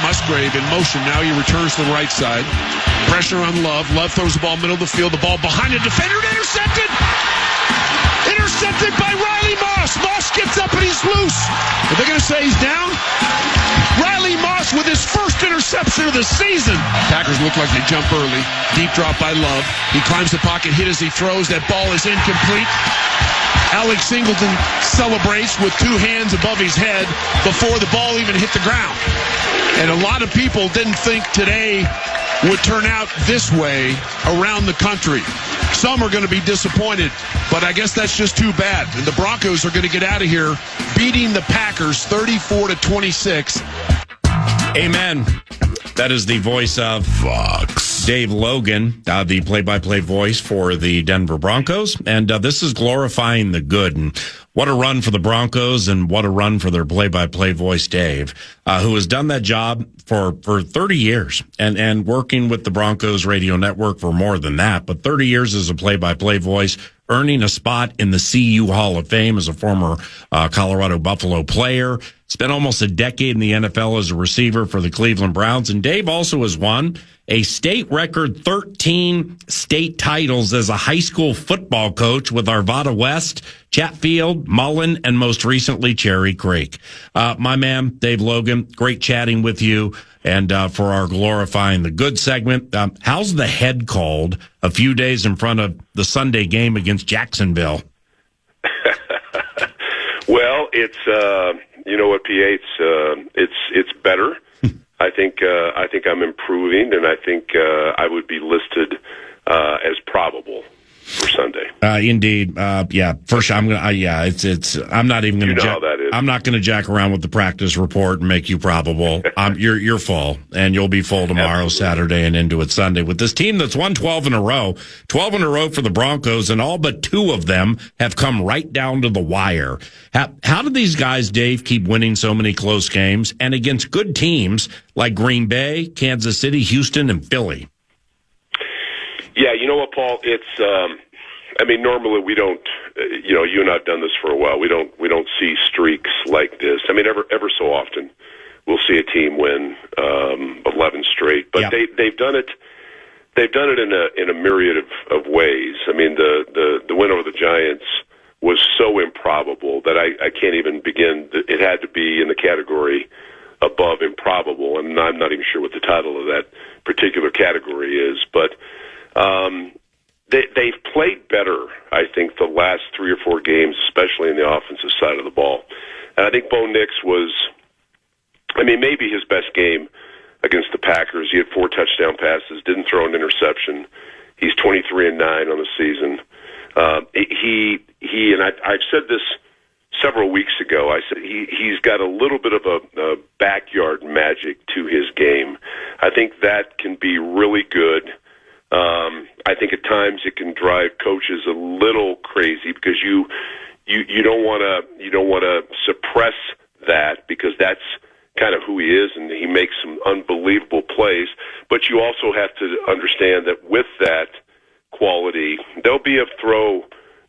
Musgrave in motion. Now he returns to the right side. Pressure on Love. Love throws the ball middle of the field. The ball behind a defender and intercepted. Intercepted by Riley Moss. Moss gets up and he's loose. Are they going to say he's down? Riley Moss with his first interception of the season. Packers look like they jump early. Deep drop by Love. He climbs the pocket, hit as he throws. That ball is incomplete. Alex Singleton celebrates with two hands above his head before the ball even hit the ground. And a lot of people didn't think today would turn out this way around the country. Some are going to be disappointed, but I guess that's just too bad. And the Broncos are going to get out of here beating the Packers 34-26. Amen. That is the voice of Fox, Dave Logan, the play-by-play voice for the Denver Broncos. And this is glorifying the good. And what a run for the Broncos, and what a run for their play-by-play voice, Dave, who has done that job for 30 years and working with the Broncos radio network for more than that. But 30 years as a play-by-play voice, earning a spot in the CU Hall of Fame as a former Colorado Buffalo player. Spent almost a decade in the NFL as a receiver for the Cleveland Browns. And Dave also has won a state record 13 state titles as a high school football coach with Arvada West, Chatfield, Mullen, and most recently Cherry Creek. My man, Dave Logan, great chatting with you. And for our Glorifying the Good segment, how's the head called a few days in front of the Sunday game against Jacksonville? Well, it's you know what, PA, it's better. I think I'm improving, and I think I would be listed as probable for Sunday. Indeed, yeah. First, I'm gonna. It's. I'm not even gonna. You know how that is. I'm not gonna jack around with the practice report and make you probable. You're full, and you'll be full tomorrow, Absolutely. Saturday, and into it Sunday with this team that's won 12 in a row for the Broncos, and all but two of them have come right down to the wire. How do these guys, Dave, keep winning so many close games and against good teams like Green Bay, Kansas City, Houston, and Philly? Yeah, you know what, Paul? It's. I mean, normally we don't. You and I've done this for a while. We don't see streaks like this. I mean, ever so often, we'll see a team win 11 straight. But they've done it. They've done it in a myriad of ways. I mean, the win over the Giants was so improbable that I can't even begin. It had to be in the category above improbable, and I'm not even sure what the title of that particular category is, but. They've played better, I think, the last 3 or 4 games, especially in the offensive side of the ball. And I think Bo Nix was, maybe his best game against the Packers. He had 4 touchdown passes, didn't throw an interception. He's 23-9 on the season. He and I've said this several weeks ago. I said he's got a little bit of a backyard magic to his game. I think that can be really good. I think at times it can drive coaches a little crazy because you don't want to suppress that, because that's kind of who he is, and he makes some unbelievable plays. But you also have to understand that with that quality, there'll be a throw,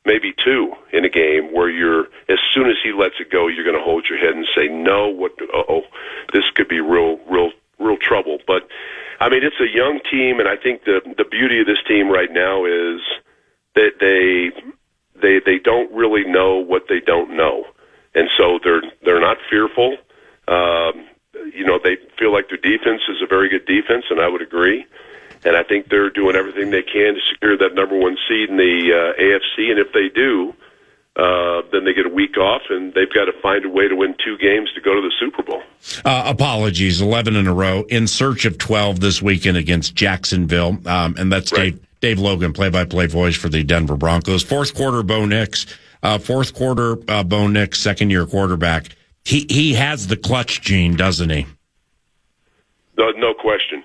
maybe 2 in a game, where as soon as he lets it go, you're going to hold your head and say, no, this could be real trouble. But I mean, it's a young team, and I think the beauty of this team right now is that they don't really know what they don't know, and so they're not fearful. They feel like their defense is a very good defense, and I would agree. And I think they're doing everything they can to secure that number 1 seed in the AFC. And if they do, then they get a week off, and they've got to find a way to win 2 games to go to the Super Bowl. Apologies, 11 in a row, in search of 12 this weekend against Jacksonville. And that's right. Dave Logan, play-by-play voice for the Denver Broncos. Fourth quarter, Bo Nix, second-year quarterback. He has the clutch gene, doesn't he? No question.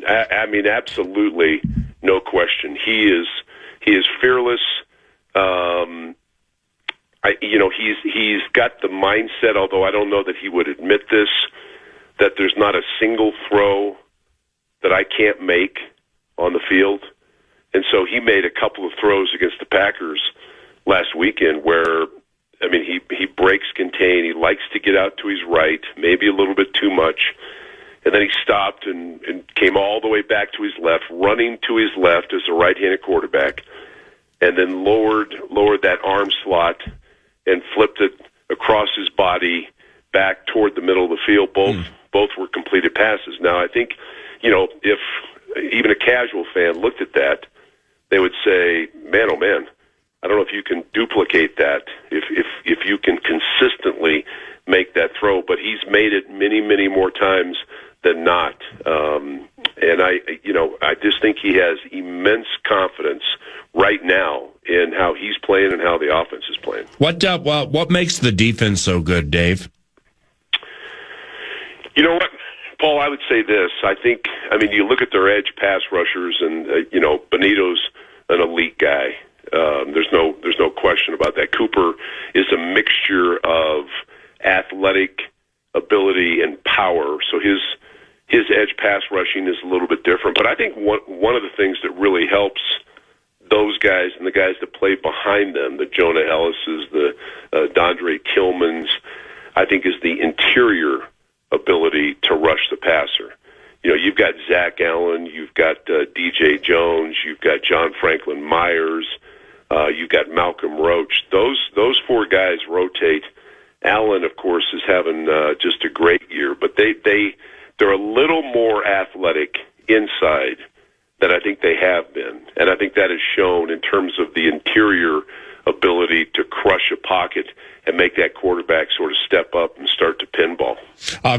I mean, absolutely no question. He is fearless. He's got the mindset, although I don't know that he would admit this, that there's not a single throw that I can't make on the field. And so he made a couple of throws against the Packers last weekend where, he breaks contain. He likes to get out to his right, maybe a little bit too much. and then he stopped and came all the way back to his left, running to his left as a right-handed quarterback, and then lowered that arm slot and flipped it across his body back toward the middle of the field. Both were completed passes. Now, I think, if even a casual fan looked at that, they would say, man, oh man, I don't know if you can duplicate that, if you can consistently make that throw. But he's made it many, many more times than not. And I just think he has immense confidence right now in how he's playing and how the offense is playing. What makes the defense so good, Dave? You know what, Paul, I would say this. You look at their edge pass rushers, and Benito's an elite guy. There's no question about that. Cooper is a mixture of athletic ability and power, so his edge pass rushing is a little bit different. But I think one of the things that really helps those guys and the guys that play behind them, the Jonah Ellis's, the Dondre Tillmans, I think is the interior ability to rush the passer. You've got Zach Allen, you've got DJ Jones, you've got John Franklin Myers, you've got Malcolm Roach. Those four guys rotate. Allen, of course, is having just a great year, but they're a little more athletic inside than I think they have been, and I think that is shown in terms of the interior ability to crush a pocket and make that quarterback sort of step up and start to pinball.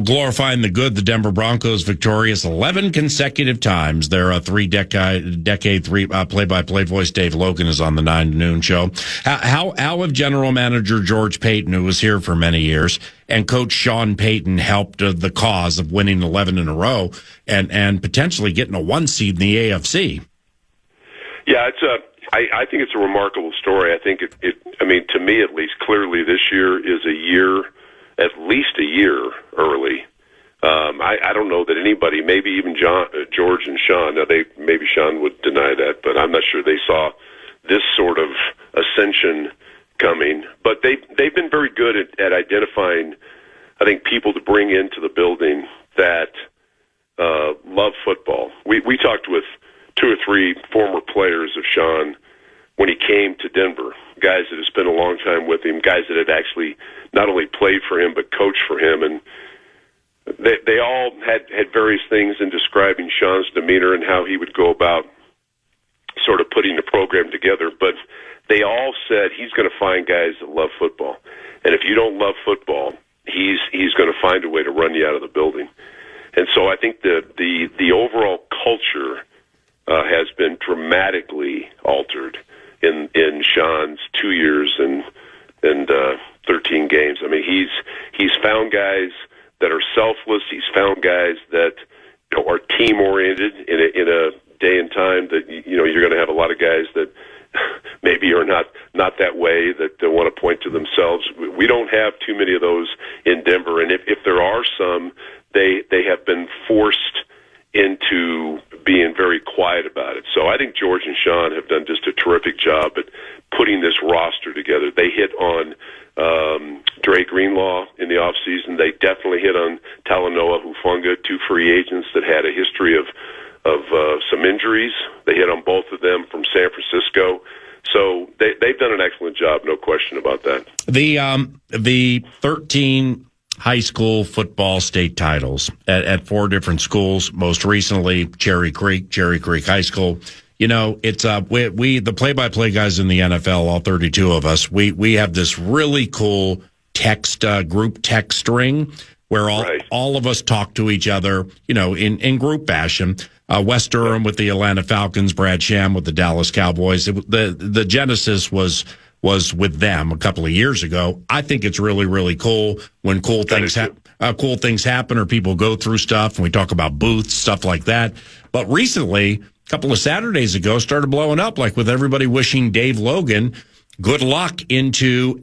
Glorifying the good, the Denver Broncos victorious 11 consecutive times. Their decade play-by-play voice Dave Logan is on the 9 to noon show. How have General Manager George Payton, who was here for many years, and Coach Sean Payton helped the cause of winning 11 in a row and potentially getting a 1 seed in the AFC? Yeah, I think it's a remarkable story. I think to me at least, clearly this year is at least a year early. I don't know that anybody, maybe even George and Sean, maybe Sean would deny that, but I'm not sure they saw this sort of ascension coming. But they've been very good at identifying, I think, people to bring into the building that love football. We talked with 2 or 3 former players of Sean when he came to Denver, guys that had spent a long time with him, guys that had actually not only played for him but coached for him, and they all had various things in describing Sean's demeanor and how he would go about sort of putting the program together, but they all said he's going to find guys that love football, and if you don't love football, he's going to find a way to run you out of the building. And so I think the overall culture has been dramatically altered in Sean's 2 years and 13 games. I mean, he's found guys that are selfless. He's found guys that are team oriented in a day and time that you're going to have a lot of guys that maybe are not that way, that they want to point to themselves. We don't have too many of those in Denver, and if there are some, they have been forced into being very quiet about it. So I think George and Sean have done just a terrific job at putting this roster together. They hit on Dre Greenlaw in the offseason. They definitely hit on Talanoa Hufanga, 2 free agents that had a history of some injuries. They hit on both of them from San Francisco. So they've done an excellent job, no question about that. The 13 high school football state titles at 4 different schools, most recently Cherry Creek High School. It's we the play-by-play guys in the NFL, all 32 of us, we have this really cool group text string where all of us talk to each other, in group fashion. Wes Durham with the Atlanta Falcons, Brad Sham with the Dallas Cowboys. The genesis was with them a couple of years ago. I think it's really, really cool when cool things happen or people go through stuff, and we talk about booths, stuff like that. But recently, a couple of Saturdays ago, started blowing up, like with everybody wishing Dave Logan good luck into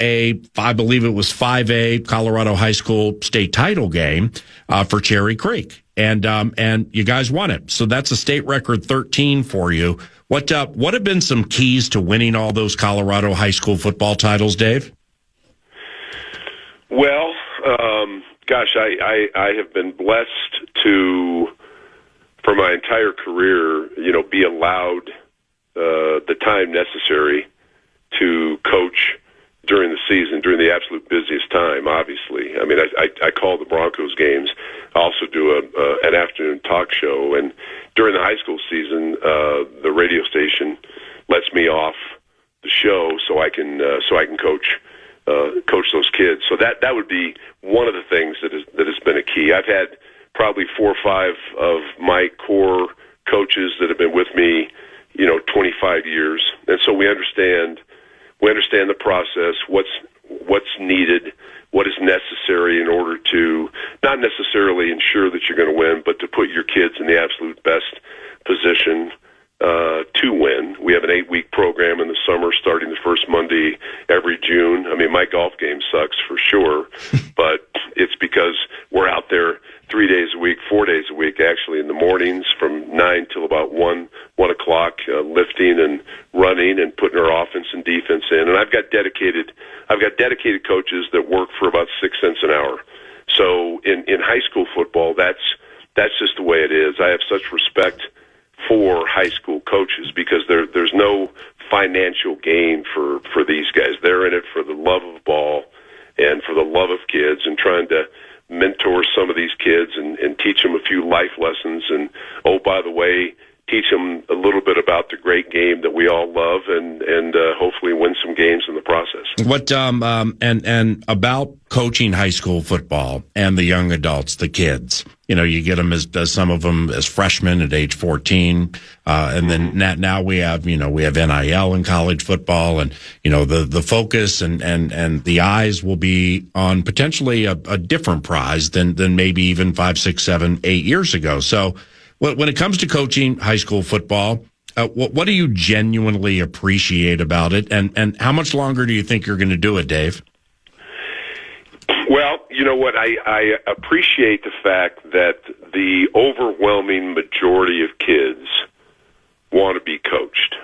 I believe it was 5A Colorado High School state title game for Cherry Creek. And you guys won it. So that's a state record 13 for you. What have been some keys to winning all those Colorado high school football titles, Dave? Well, Gosh, I have been blessed to, for my entire career, be allowed the time necessary to coach during the season, during the absolute busiest time, obviously. I mean, I call the Broncos games. I also do an afternoon talk show, and during the high school season, the radio station lets me off the show so I can coach those kids. So that would be one of the things that has been a key. I've had probably 4 or 5 of my core coaches that have been with me, 25 years, and so we understand the process, what's needed, what is necessary in order to not necessarily ensure that you're going to win, but to put your kids in the absolute best position to win. We have an 8-week program in the summer starting the first Monday every June. I mean, my golf game sucks for sure, but it's because we're out there 3 days a week, 4 days a week, actually, in the mornings from 9 till about 1 o'clock, lifting and running and putting our offense and defense in. And I've got dedicated coaches that work for about 6 cents an hour. So in high school football, that's just the way it is. I have such respect for high school coaches because there's no financial gain for these guys. They're in it for the love of ball and for the love of kids and trying to mentor some of these kids and teach them a few life lessons. And, oh, by the way, teach them a little bit about the great game that we all love and hopefully win some games in the process. What and about coaching high school football and the young adults, the kids, you get them as some of them as freshmen at age 14. And then now we have NIL in college football and, the focus and the eyes will be on potentially a different prize than maybe even 5, 6, 7, 8 years ago. So when it comes to coaching high school football, what do you genuinely appreciate about it? And how much longer do you think you're going to do it, Dave? Well, you know what? I appreciate the fact that the overwhelming majority of kids want to be coached.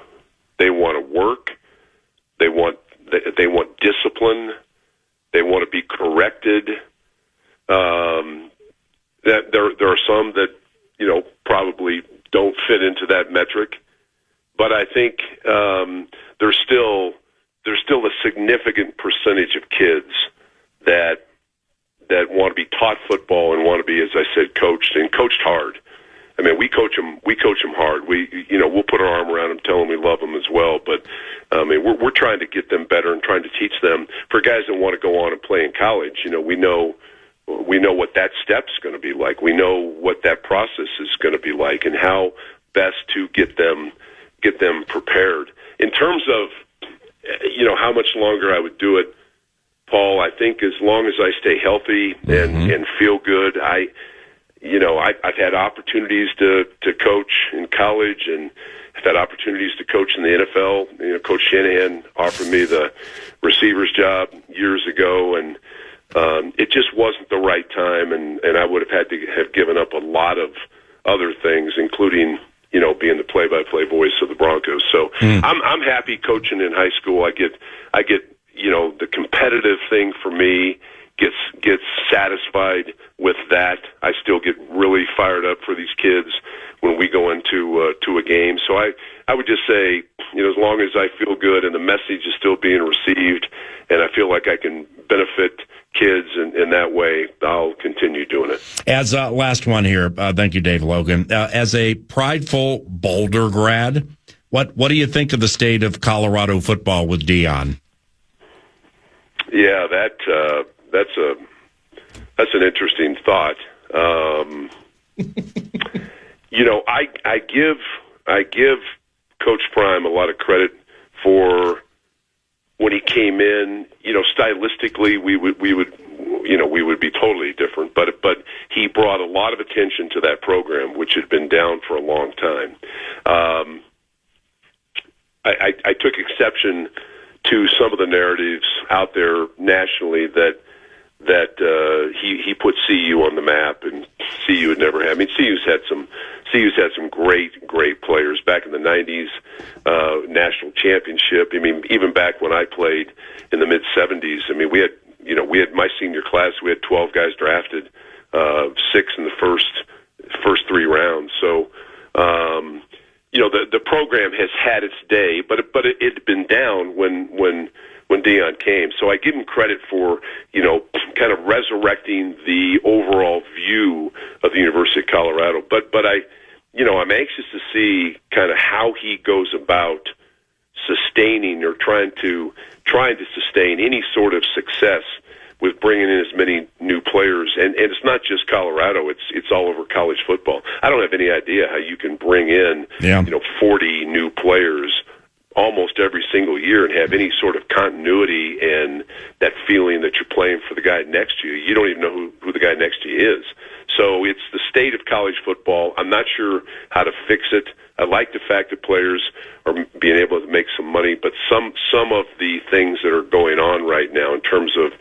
They want to work. They want discipline. They want to be corrected. That there are some that probably don't fit into that metric, but I think there's still a significant percentage of kids that want to be taught football and want to be, as I said, coached and coached hard. I mean, we coach them hard. We'll put our arm around them, tell them we love them as well. But I mean, we're trying to get them better and trying to teach them. For guys that want to go on and play in college, we know what that step's going to be like. We know what that process is going to be like, and how best to get them prepared. In terms of how much longer I would do it, Paul, I think as long as I stay healthy and feel good, I've had opportunities to coach in college, and I've had opportunities to coach in the NFL. Coach Shanahan offered me the receiver's job years ago, and it just wasn't the right time, and I would have had to have given up a lot of other things, including being the play-by-play voice of the Broncos. So I'm happy coaching in high school. I get the competitive thing for me gets satisfied with that. I still get really fired up for these kids when we go into to a game. So I would just say, as long as I feel good and the message is still being received, and I feel like I can benefit kids in that way, I'll continue doing it. As last one here, thank you, Dave Logan. As a prideful Boulder grad, what do you think of the state of Colorado football with Deion? Yeah, that's an interesting thought. I give Coach Prime a lot of credit for when he came in. Stylistically, we would be totally different, but he brought a lot of attention to that program, which had been down for a long time. I took exception to some of the narratives out there nationally that he put CU on the map, and CU had never had. I mean, CU's had some great players back in the '90s, national championship. I mean, even back when I played in the mid '70s. I mean, we we had my senior class. We had 12 guys drafted, 6 in the first 3 rounds. So, the program has had its day, but it had been down when Deion came. So I give him credit for, kind of resurrecting the overall view of the University of Colorado. But I'm anxious to see kind of how he goes about sustaining or trying to sustain any sort of success with bringing in as many new players. And it's not just Colorado, it's all over college football. I don't have any idea how you can bring in 40 new players almost every single year and have any sort of continuity and that feeling that you're playing for the guy next to you. You don't even know who the guy next to you is. So it's the state of college football. I'm not sure how to fix it. I like the fact that players are being able to make some money, but some of the things that are going on right now in terms of,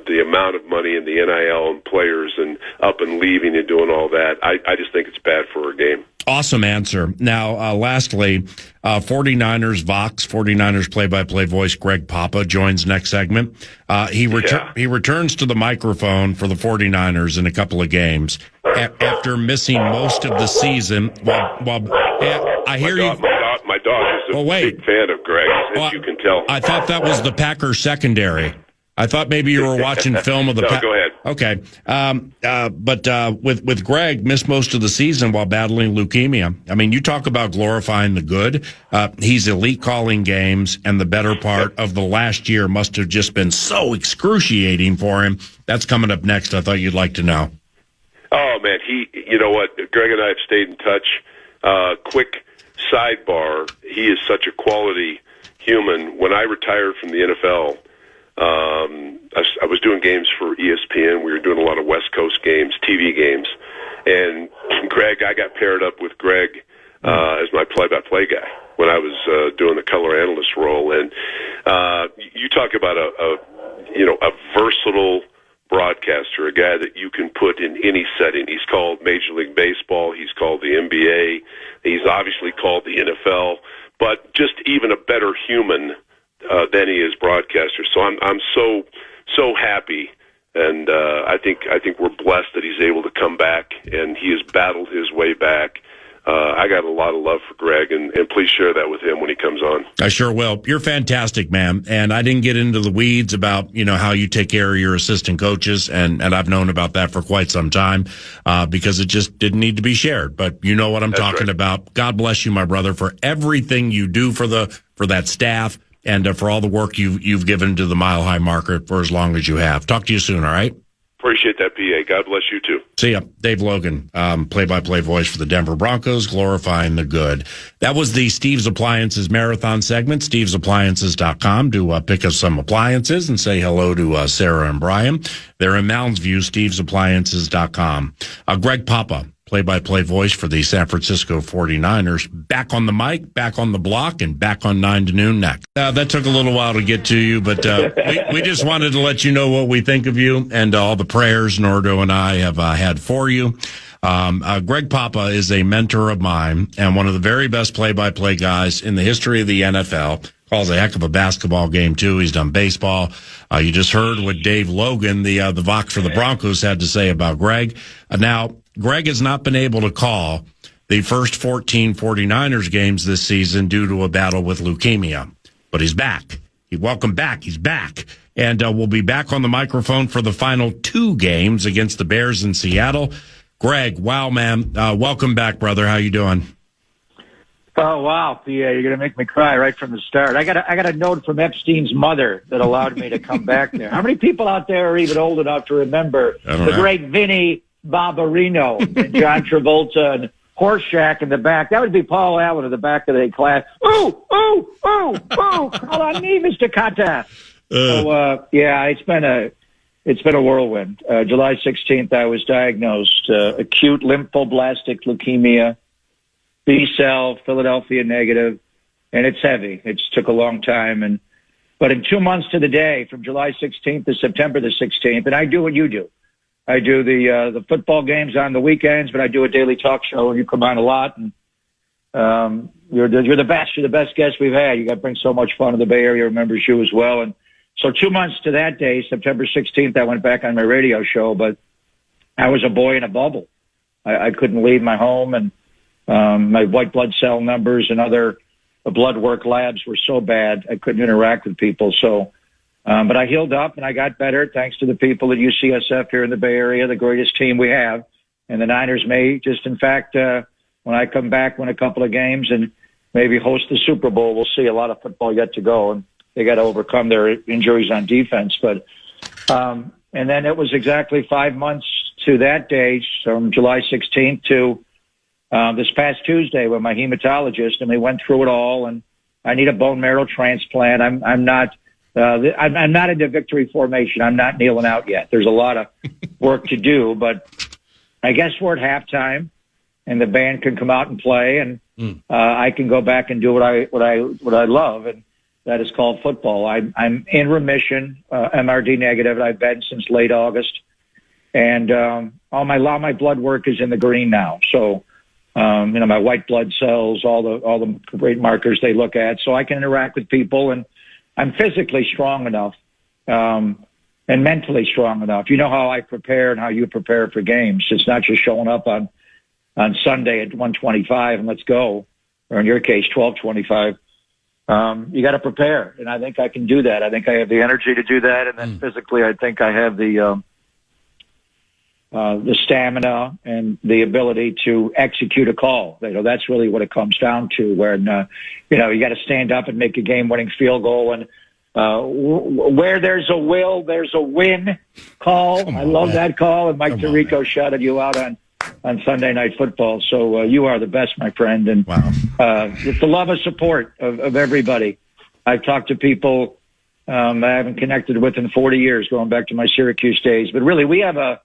the amount of money in the NIL and players and up and leaving and doing all that, I just think it's bad for our game. Awesome answer. Now, lastly, 49ers Vox, 49ers play-by-play voice Greg Papa joins next segment. He returns to the microphone for the 49ers in a couple of games after missing most of the season. I hear you. My dog is a big fan of Greg, as you can tell. I thought that was the Packers secondary. I thought maybe you were watching film of the Go ahead. Okay. But with Greg, missed most of the season while battling leukemia. I mean, you talk about glorifying the good. He's elite calling games, and the better part of the last year must have just been so excruciating for him. That's coming up next. I thought you'd like to know. Oh, man. You know what? Greg and I have stayed in touch. Quick sidebar. He is such a quality human. When I retired from the NFL, I was doing games for ESPN. We were doing a lot of West Coast games, TV games. And Greg, I got paired up with Greg as my play-by-play guy when I was doing the color analyst role. And you talk about a versatile broadcaster, a guy that you can put in any setting. He's called Major League Baseball. He's called the NBA. He's obviously called the NFL. But just even a better human than he is broadcaster. So I'm so happy, and I think we're blessed that he's able to come back, and he has battled his way back. I got a lot of love for Greg, and please share that with him when he comes on. I sure will. You're fantastic, man. And I didn't get into the weeds about, how you take care of your assistant coaches, and I've known about that for quite some time, because it just didn't need to be shared. But you know what I'm talking about. God bless you, my brother, for everything you do for that staff. And for all the work you've given to the Mile High Market for as long as you have. Talk to you soon, all right? Appreciate that, PA. God bless you, too. See ya. Dave Logan, play-by-play voice for the Denver Broncos, glorifying the good. That was the Steve's Appliances Marathon segment, stevesappliances.com, to pick up some appliances and say hello to Sarah and Brian. They're in Mounds View, stevesappliances.com. Greg Papa, play-by-play voice for the San Francisco 49ers, back on the mic, back on the block, and back on 9 to noon next. That took a little while to get to you, but we just wanted to let you know what we think of you and all the prayers Nordo and I have had for you. Greg Papa is a mentor of mine and one of the very best play-by-play guys in the history of the NFL. Calls a heck of a basketball game, too. He's done baseball. You just heard what Dave Logan, the Vox for the Broncos, had to say about Greg. Now, Greg has not been able to call the first 14 49ers games this season due to a battle with leukemia. But he's back. Welcome back. He's back. And we'll be back on the microphone for the final 2 games against the Bears in Seattle. Greg, wow, man. Welcome back, brother. How you doing? Oh, wow, PA, you're going to make me cry right from the start. I got a note from Epstein's mother that allowed me to come back there. How many people out there are even old enough to remember the great Vinny Barbarino and John Travolta and Horseshack in the back? That would be Paul Allen in the back of the class. Call on me, Mr. Kata. So, it's been a whirlwind. July 16th, I was diagnosed acute lymphoblastic leukemia, B-cell, Philadelphia negative, and it's heavy. It took a long time. But in 2 months to the day, from July 16th to September the 16th, and I do what you do. I do the football games on the weekends, but I do a daily talk show, and you come on a lot. And you're the best. You're the best guest we've had. You got to bring so much fun to the Bay Area. Remembers you as well. And So 2 months to that day, September 16th, I went back on my radio show, but I was a boy in a bubble. I couldn't leave my home, and my white blood cell numbers and other blood work labs were so bad I couldn't interact with people. So, but I healed up and I got better thanks to the people at UCSF here in the Bay Area, the greatest team we have. And the Niners may just, in fact, when I come back, win a couple of games and maybe host the Super Bowl. We'll see. A lot of football yet to go, and they got to overcome their injuries on defense. But and then it was exactly 5 months to that day, from July 16th to this past Tuesday, with my hematologist, and we went through it all. And I need a bone marrow transplant. I'm not into victory formation. I'm not kneeling out yet. There's a lot of work to do, but I guess we're at halftime, and the band can come out and play, and I can go back and do what I love, and that is called football. I'm in remission, MRD negative. I've been since late August, and all my blood work is in the green now. So, my white blood cells, all the great markers they look at, so I can interact with people, and I'm physically strong enough, and mentally strong enough. You know how I prepare and how you prepare for games. It's not just showing up on Sunday at 1:25 and let's go, or in your case, 12:25. You got to prepare, and I think I can do that. I think I have the energy to do that, and then physically, I think I have the stamina and the ability to execute a call. That's really what it comes down to. When you got to stand up and make a game-winning field goal, and where there's a will, there's a win. Call. I love that call, and Mike Tirico shouted you out on Sunday Night Football. So you are the best, my friend, and it's the love and support of everybody. I've talked to people I haven't connected with in 40 years, going back to my Syracuse days. But really, we have a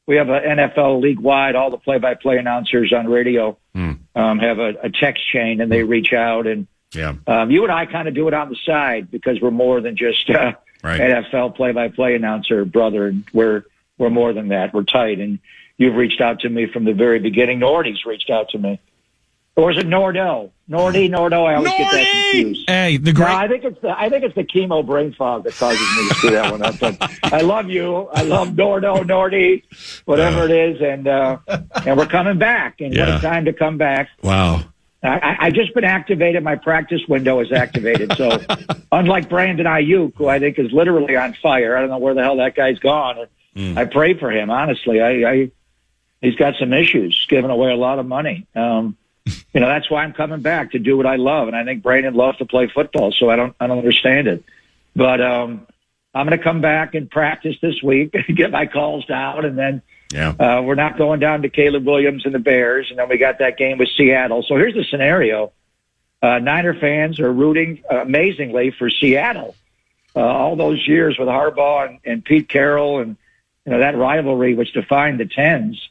NFL league-wide, all the play-by-play announcers on radio have a text chain, and they reach out. And you and I kind of do it on the side because we're more than just NFL play-by-play announcer, brother. And we're more than that. We're tight. And you've reached out to me from the very beginning. Nordy's reached out to me. Or is it Nordo? Nordo. I always get that confused. Hey, No, I think it's the chemo brain fog that causes me to screw that one up. But I love you. I love Nordy, whatever it is, and we're coming back. And what a time to come back! Wow. I just been activated. My practice window is activated. So unlike Brandon Ayuk, who I think is literally on fire, I don't know where the hell that guy's gone. I pray for him, honestly. He's got some issues, giving away a lot of money. That's why I'm coming back, to do what I love. And I think Brandon loves to play football, so I don't understand it. But I'm going to come back and practice this week, get my calls down, and then we're not going down to Caleb Williams and the Bears, and then we got that game with Seattle. So here's the scenario. Niner fans are rooting amazingly for Seattle. All those years with Harbaugh and Pete Carroll and that rivalry which defined the Tens.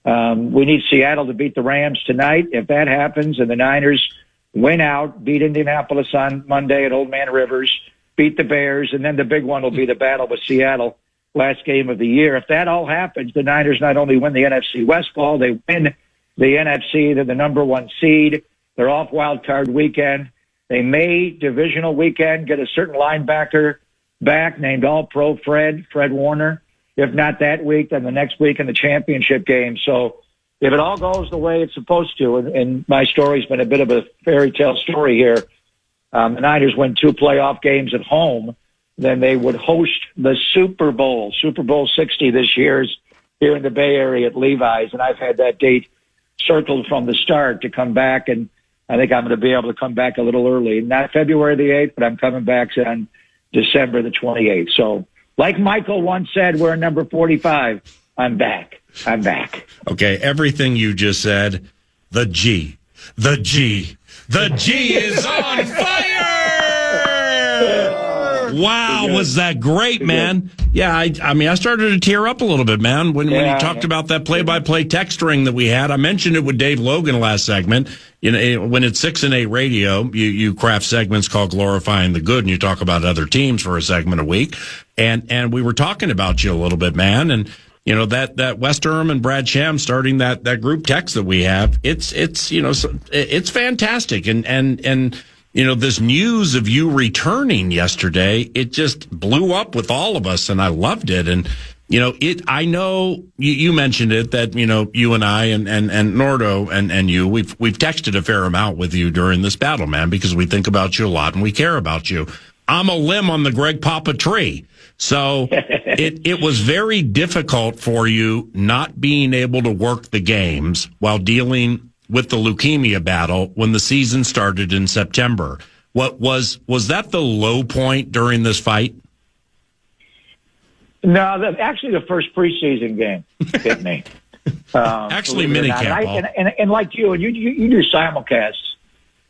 We need Seattle to beat the Rams tonight. If that happens and the Niners win out, beat Indianapolis on Monday at Old Man Rivers, beat the Bears, and then the big one will be the battle with Seattle, last game of the year. If that all happens, the Niners not only win the NFC West ball, they win the NFC. They're the number one seed. They're off wild card weekend. They may, divisional weekend, get a certain linebacker back named All-Pro Fred Warner. If not that week, then the next week in the championship game. So if it all goes the way it's supposed to, and my story's been a bit of a fairy tale story here, the Niners win 2 playoff games at home, then they would host the Super Bowl 60 this year here in the Bay Area at Levi's. And I've had that date circled from the start to come back, and I think I'm going to be able to come back a little early. Not February the 8th, but I'm coming back on December the 28th. So, like Michael once said, we're number 45. I'm back. Okay, everything you just said, the G is on fire! Wow, was that great, man? Yeah, I mean, I started to tear up a little bit, man, when you talked about that play-by-play text string that we had. I mentioned it with Dave Logan last segment. When it's 6 and 8 radio, you craft segments called Glorifying the Good, and you talk about other teams for a segment a week. And we were talking about you a little bit, man, and that Wes Durham and Brad Sham starting that group text that we have, it's fantastic, and this news of you returning yesterday, it just blew up with all of us, and I loved it. And, I know you mentioned it that, you and I and Nordo and you, we've texted a fair amount with you during this battle, man, because we think about you a lot and we care about you. I'm a limb on the Greg Papa tree. So it was very difficult for you not being able to work the games while dealing with the leukemia battle when the season started in September. What was that the low point during this fight? No, actually the first preseason game hit me. Actually, minicamp. And like you do simulcasts,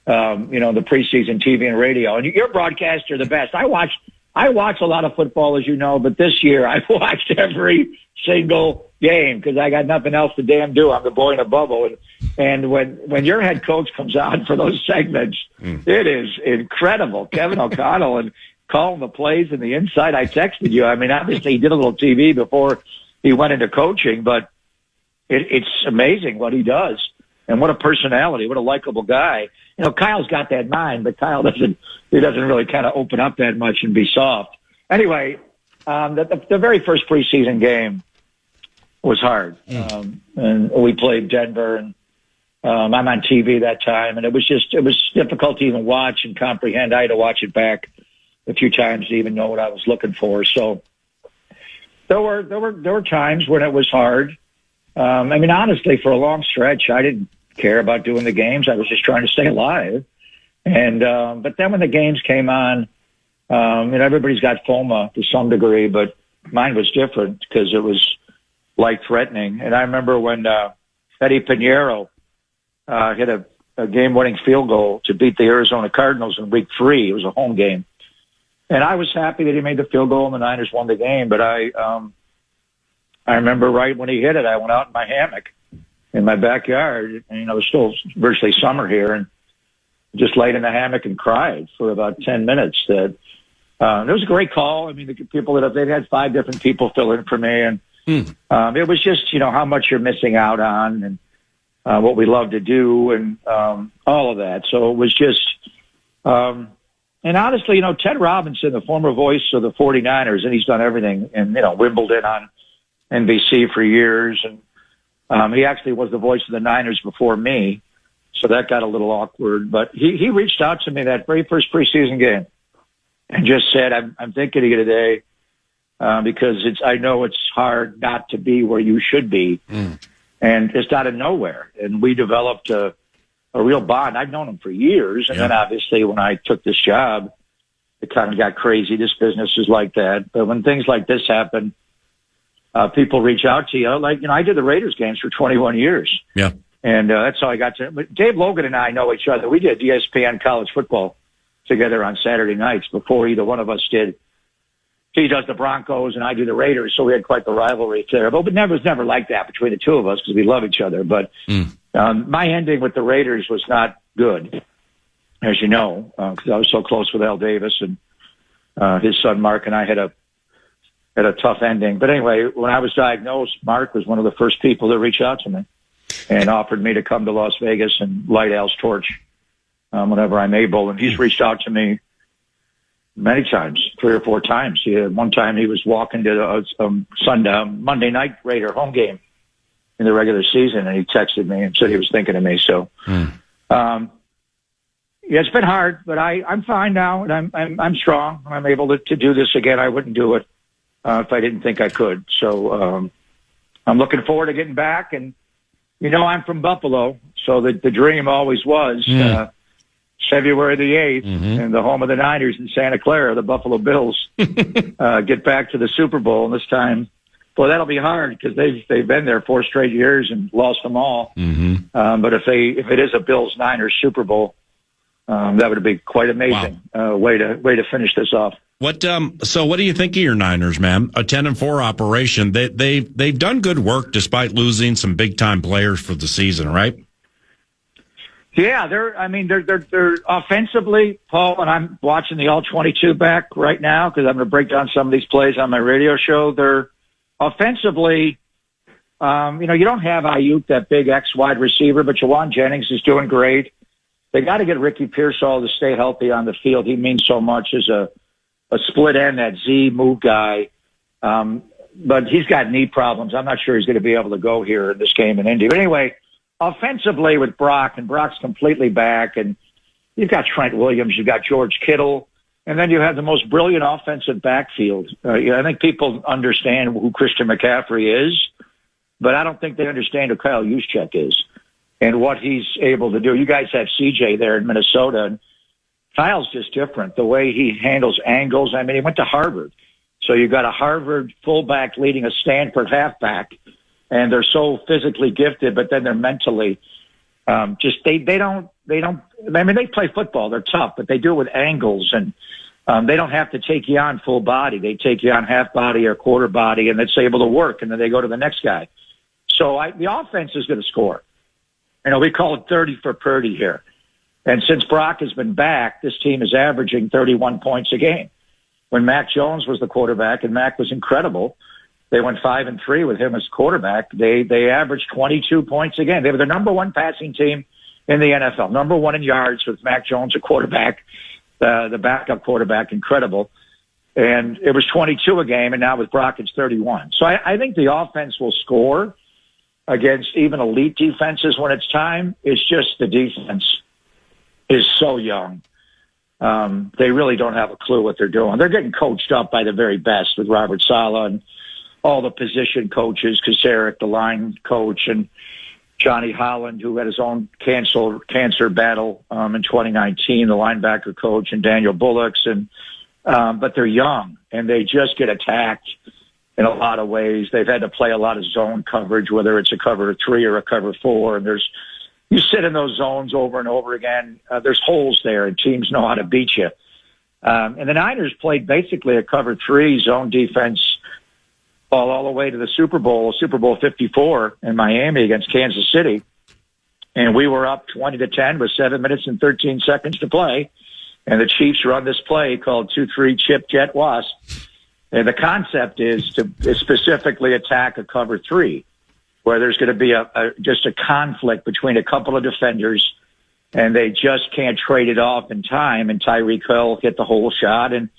the preseason TV and radio, and your broadcasts are the best. I watch a lot of football, as you know, but this year I've watched every single game because I got nothing else to damn do. I'm the boy in a bubble. And when your head coach comes on for those segments, it is incredible. Kevin O'Connell and calling the plays and the inside. I texted you. I mean, obviously he did a little TV before he went into coaching, but it's amazing what he does. And what a personality, what a likable guy. Kyle's got that mind, but Kyle doesn't really kind of open up that much and be soft. Anyway, the very first preseason game was hard. And we played Denver, and I'm on TV that time, and it was difficult to even watch and comprehend. I had to watch it back a few times to even know what I was looking for. So there were times when it was hard. Honestly, for a long stretch, I didn't care about doing the games. I was just trying to stay alive. And but then when the games came on, everybody's got FOMA to some degree, but mine was different because it was life-threatening. And I remember when Eddie Pinheiro hit a game-winning field goal to beat the Arizona Cardinals in Week 3. It was a home game. And I was happy that he made the field goal and the Niners won the game. But I remember right when he hit it, I went out in my hammock in my backyard. And, it was still virtually summer here, and just laid in the hammock and cried for about 10 minutes. It was a great call. I mean, the people they've had 5 different people fill in for me. And it was just, how much you're missing out on and what we love to do and all of that. So it was just, and honestly, Ted Robinson, the former voice of the 49ers, and he's done everything, and, Wimbledon on NBC for years. And he actually was the voice of the Niners before me. So that got a little awkward. But he reached out to me that very first preseason game and just said, I'm thinking of you today because I know it's hard not to be where you should be. And just out of nowhere. And we developed a real bond. I've known him for years. And then obviously when I took this job, it kind of got crazy. This business is like that. But when things like this happen, people reach out to you. I did the Raiders games for 21 years. Yeah. And that's how I got to. But Dave Logan and I know each other. We did ESPN college football together on Saturday nights before either one of us did. He does the Broncos and I do the Raiders, so we had quite the rivalry there. But it was never like that between the two of us because we love each other. But my ending with the Raiders was not good, as you know, because I was so close with Al Davis and his son Mark and I had a tough ending. But anyway, when I was diagnosed, Mark was one of the first people to reach out to me and offered me to come to Las Vegas and light Al's torch whenever I'm able. And he's reached out to me many times, 3 or 4 times. One time he was walking to a Monday night Raider home game in the regular season, and he texted me and said he was thinking of me. So, it's been hard, but I'm fine now, and I'm strong. I'm able to do this again. I wouldn't do it if I didn't think I could. So I'm looking forward to getting back. And, I'm from Buffalo, so the dream always was February the 8th, and the home of the Niners in Santa Clara, the Buffalo Bills, get back to the Super Bowl. And this time, boy, that'll be hard because they've been there 4 straight years and lost them all. But if it is a Bills-Niners Super Bowl, that would be quite amazing. Way to finish this off. So what do you think of your Niners, man? A 10-4 operation. They've done good work despite losing some big time players for the season, right? Yeah, they're offensively, Paul, and I'm watching the All-22 back right now because I'm going to break down some of these plays on my radio show. They're offensively, you don't have Ayuk, that big X wide receiver, but Jawan Jennings is doing great. They got to get Ricky Pearsall to stay healthy on the field. He means so much as a split end, that Z move guy. But he's got knee problems. I'm not sure he's going to be able to go here in this game in Indy. But anyway, offensively with Brock, and Brock's completely back, and you've got Trent Williams, you've got George Kittle, and then you have the most brilliant offensive backfield. I think people understand who Christian McCaffrey is, but I don't think they understand who Kyle Juszczyk is and what he's able to do. You guys have CJ there in Minnesota, and Kyle's just different. The way he handles angles. I mean, he went to Harvard. So you've got a Harvard fullback leading a Stanford halfback, and they're so physically gifted, but then they're mentally they don't. I mean, they play football. They're tough, but they do it with angles, and they don't have to take you on full body. They take you on half body or quarter body, and it's able to work, and then they go to the next guy. So the offense is going to score. We call it 30 for Purdy here. And since Brock has been back, this team is averaging 31 points a game. When Mac Jones was the quarterback, and Mac was incredible, they went 5-3 with him as quarterback. They averaged 22 points a game. They were the number one passing team in the NFL, number one in yards with Mac Jones, a quarterback, the backup quarterback, incredible. And it was 22 a game, and now with Brock, it's 31. So I think the offense will score against even elite defenses when it's time. It's just the defense is so young. They really don't have a clue what they're doing. They're getting coached up by the very best with Robert Saleh and all the position coaches, Kasaric, the line coach, and Johnny Holland, who had his own cancer battle in 2019, the linebacker coach, and Daniel Bullocks. But they're young, and they just get attacked in a lot of ways. They've had to play a lot of zone coverage, whether it's a cover 3 or a cover 4, and you sit in those zones over and over again. There's holes there, and teams know how to beat you. And the Niners played basically a cover 3 zone defense all the way to the Super Bowl 54 in Miami against Kansas City. And we were up 20-10 with 7 minutes and 13 seconds to play. And the Chiefs run this play called 2-3 chip jet wasp. And the concept is to specifically attack a cover 3, where there's going to be just a conflict between a couple of defenders, and they just can't trade it off in time. And Tyreek Hill hit the whole shot, and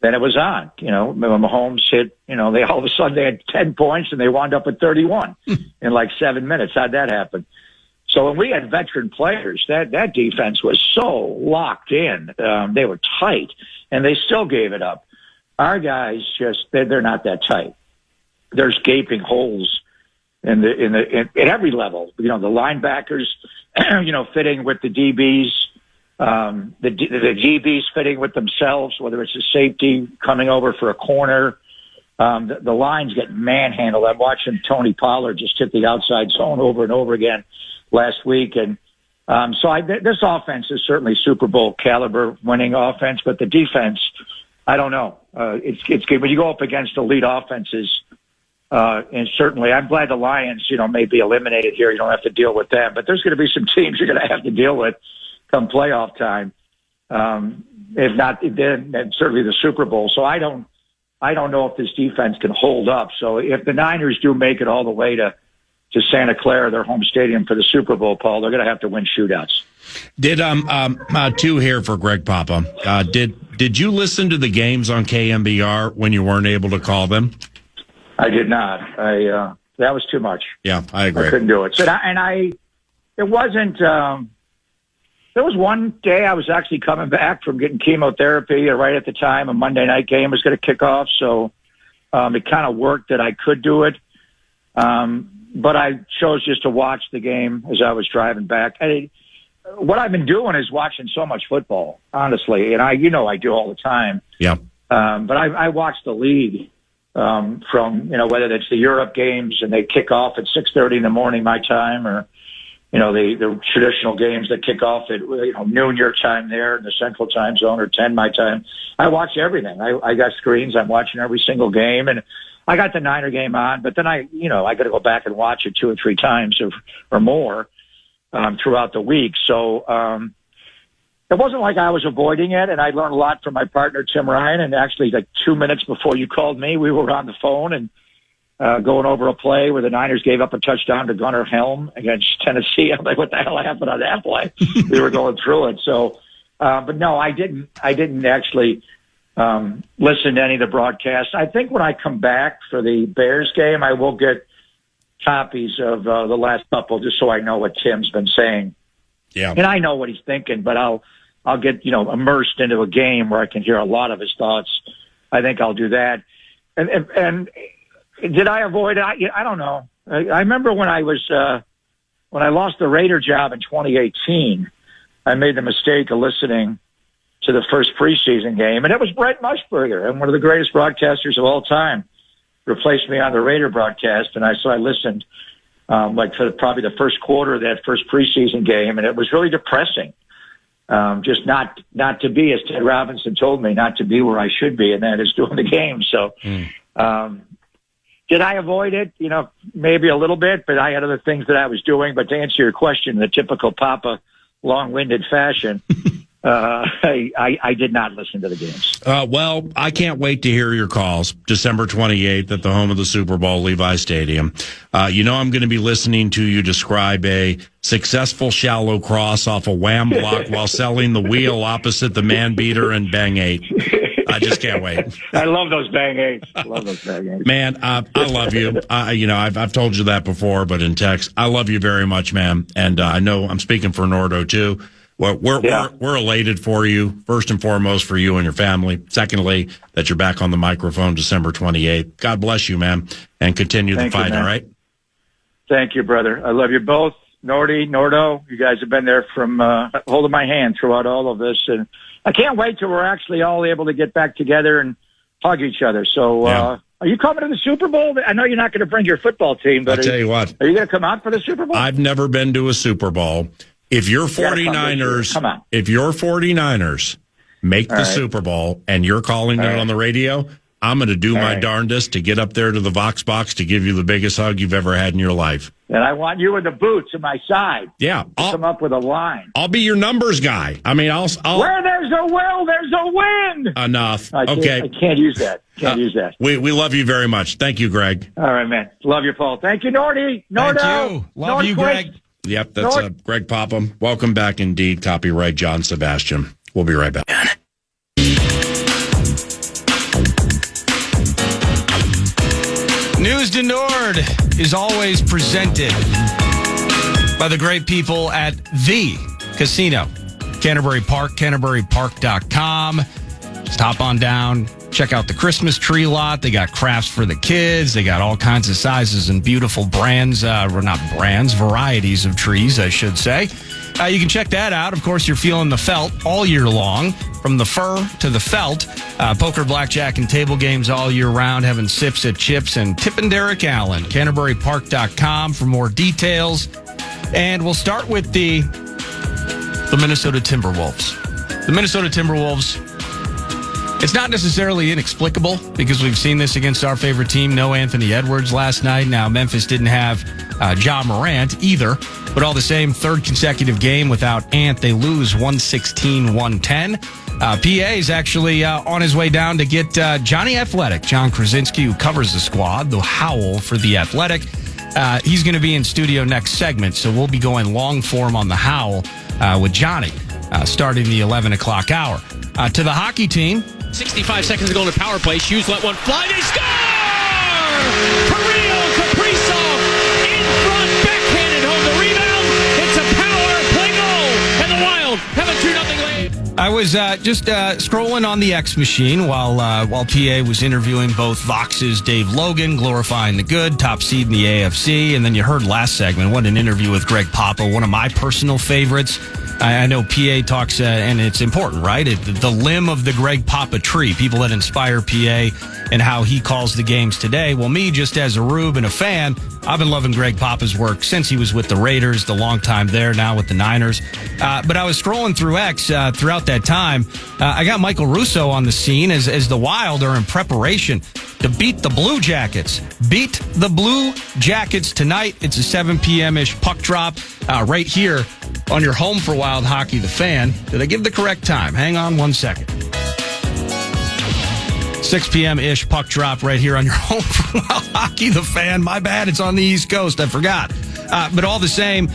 then it was on. Mahomes hit, they all of a sudden they had 10 points, and they wound up with 31 in like 7 minutes. How'd that happen? So when we had veteran players, that defense was so locked in. They were tight, and they still gave it up. Our guys they're not that tight. There's gaping holes in at every level. The linebackers, fitting with the DBs, the DBs fitting with themselves, whether it's a safety coming over for a corner. The lines get manhandled. I'm watching Tony Pollard just hit the outside zone over and over again last week. And this offense is certainly Super Bowl caliber winning offense, but the defense, I don't know. It's good when you go up against elite offenses. And certainly, I'm glad the Lions, may be eliminated here. You don't have to deal with them. But there's going to be some teams you're going to have to deal with come playoff time. If not, then certainly the Super Bowl. So I don't know if this defense can hold up. So if the Niners do make it all the way to Santa Clara, their home stadium, for the Super Bowl, Paul, they're going to have to win shootouts. Did two here for Greg Papa. Did you listen to the games on KMBR when you weren't able to call them? I did not. That was too much. Yeah, I agree. I couldn't do it. It wasn't. There was one day I was actually coming back from getting chemotherapy, right at the time a Monday night game was going to kick off. So it kind of worked that I could do it. But I chose just to watch the game as I was driving back. What I've been doing is watching so much football, honestly, and I do all the time. Yeah. But I watch the league from whether it's the Europe games and they kick off at 6:30 in the morning my time, or the traditional games that kick off at noon your time there in the Central Time Zone, or 10 my time. I watch everything. I got screens. I'm watching every single game, and I got the Niner game on, but then I got to go back and watch it 2 or 3 times or more throughout the week. So it wasn't like I was avoiding it, and I learned a lot from my partner, Tim Ryan, and actually like 2 minutes before you called me, we were on the phone, and going over a play where the Niners gave up a touchdown to Gunnar Helm against Tennessee. I'm like, what the hell happened on that play? We were going through it. So, but no, I didn't actually listen to any of the broadcasts. I think when I come back for the Bears game, I will get copies of the last couple just so I know what Tim's been saying. Yeah. And I know what he's thinking, but I'll get, immersed into a game where I can hear a lot of his thoughts. I think I'll do that. And did I avoid it? I don't know. I remember when I lost the Raider job in 2018, I made the mistake of listening to the first preseason game, and it was Brett Musburger, and one of the greatest broadcasters of all time, replaced me on the Raider broadcast, and so I listened for probably the first quarter of that first preseason game, and it was really depressing. Just not to be, as Ted Robinson told me, not to be where I should be, and that is doing the game. So, did I avoid it? Maybe a little bit, but I had other things that I was doing. But to answer your question in the typical Papa long-winded fashion, I did not listen to the games. Well, I can't wait to hear your calls December 28th at the home of the Super Bowl, Levi Stadium. I'm going to be listening to you describe a successful shallow cross off a wham block while selling the wheel opposite the man beater and bang eight. I just can't wait. I love those bang eights. Man, I love you. I've told you that before, but in text, I love you very much, man. And I know I'm speaking for Nordo too. Well, we're elated for you, first and foremost for you and your family. Secondly, that you're back on the microphone December 28th. God bless you, man, and continue the fight, all right? Thank you, brother. I love you both. Nordo, you guys have been there from holding my hand throughout all of this. And I can't wait till we're actually all able to get back together and hug each other. So are you coming to the Super Bowl? I know you're not going to bring your football team, but I'll tell you what. Are you going to come out for the Super Bowl? I've never been to a Super Bowl. If your 49ers, make the Super Bowl and you're calling it on the radio, I'm going to do my darndest to get up there to the Vox box to give you the biggest hug you've ever had in your life. And I want you in the boots at my side. Yeah. I'll come up with a line. I'll be your numbers guy. I mean, I'll where there's a will, there's a win. Enough. I can't use that. Use that. We love you very much. Thank you, Greg. All right, man. Love you, Paul. Thank you, Nordo. Thank you. Love you, Greg. Yep, that's Greg Popham. Welcome back indeed. Copyright John Sebastian. We'll be right back. News to Nord is always presented by the great people at The Casino. Canterbury Park, canterburypark.com. Just hop on down, check out the Christmas tree lot. They got crafts for the kids. They got all kinds of sizes and beautiful brands, varieties of trees, I should say. You can check that out. Of course, you're feeling the felt all year long, from the fur to the felt. Poker, blackjack, and table games all year round, having sips at Chips and Tippin' Derrick Allen. CanterburyPark.com for more details. And we'll start with the Minnesota Timberwolves. The Minnesota Timberwolves, it's not necessarily inexplicable because we've seen this against our favorite team. No Anthony Edwards last night. Now, Memphis didn't have Ja Morant either, but all the same, third consecutive game without Ant. They lose 116-110. PA is actually on his way down to get Johnny Athletic, John Krasinski, who covers the squad, the Howl for the Athletic. He's going to be in studio next segment, so we'll be going long form on the Howl with Johnny starting the 11 o'clock hour. To the hockey team. 65 seconds to go in the power play. Hughes let one fly. They score! Kirill Kaprizov in front, backhanded home the rebound. It's a power play goal, and the Wild have a 2-0 lead. I was just scrolling on the X machine while PA was interviewing both Vox's Dave Logan, glorifying the good, top seed in the AFC, and then you heard last segment, what an interview with Greg Papa, one of my personal favorites. I know PA talks, and it's important, right? The limb of the Greg Papa tree, people that inspire PA and how he calls the games today. Well, me, just as a Rube and a fan, I've been loving Greg Papa's work since he was with the Raiders, the long time there, now with the Niners. But I was scrolling through X throughout that time. I got Michael Russo on the scene as the Wild are in preparation to beat the Blue Jackets. Beat the Blue Jackets tonight. It's a 7 p.m.-ish puck drop right here on your home for Wild Hockey, The Fan. Did I give the correct time? Hang on one second. 6 p.m.-ish puck drop right here on your home for Wild Hockey, the Fan. My bad, it's on the East Coast. I forgot. But all the same,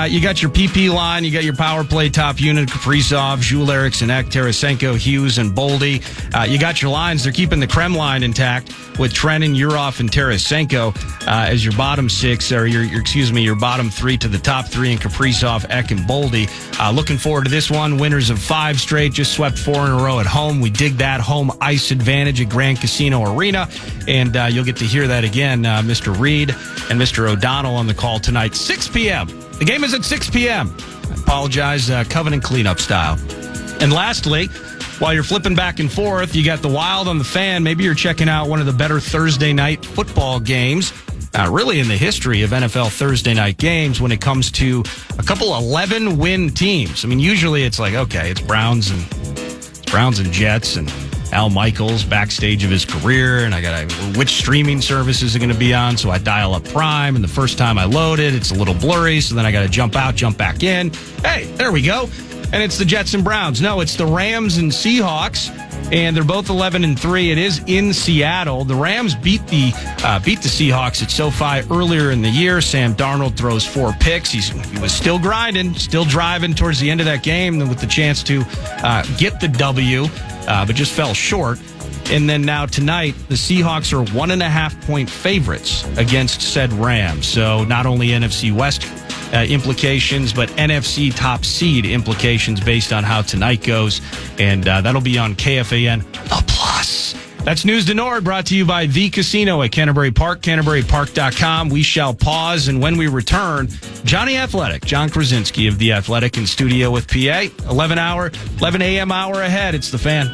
you got your PP line, you got your power play top unit, Kaprizov, Jules Eriksson, Ek, Tarasenko, Hughes, and Boldy. You got your lines. They're keeping the Krem line intact with Trenin, Urov, and Tarasenko as your bottom six, or your bottom three to the top three, and Kaprizov, Ek, and Boldy. Looking forward to this one. Winners of 5 straight, just swept 4 in a row at home. We dig that home ice advantage at Grand Casino Arena, and you'll get to hear that again. Mr. Reed and Mr. O'Donnell on the call tonight, 6 p.m. The game is at 6 p.m. I apologize, Covenant cleanup style. And lastly, while you're flipping back and forth, you got the Wild on the Fan. Maybe you're checking out one of the better Thursday night football games, really in the history of NFL Thursday night games when it comes to a couple 11-win teams. I mean, usually it's like, okay, it's Browns and Jets and Al Michaels backstage of his career, and I got which streaming service is it going to be on? So I dial up Prime, and the first time I load it, it's a little blurry, so then I got to jump out, jump back in. Hey, there we go. And it's the Jets and Browns. No, it's the Rams and Seahawks, and they're both 11-3. It is in Seattle. The Rams beat the Seahawks at SoFi earlier in the year. Sam Darnold throws 4 picks. He was still grinding, still driving towards the end of that game with the chance to get the W, but just fell short. And then now tonight, the Seahawks are 1.5-point favorites against said Rams. So not only NFC West implications, but NFC top seed implications based on how tonight goes. And that'll be on KFAN The Plus. That's News to Nord, brought to you by The Casino at Canterbury Park, CanterburyPark.com. We shall pause, and when we return, Johnny Athletic, John Krasinski of The Athletic in studio with PA. 11 a.m. hour ahead. It's The Fan.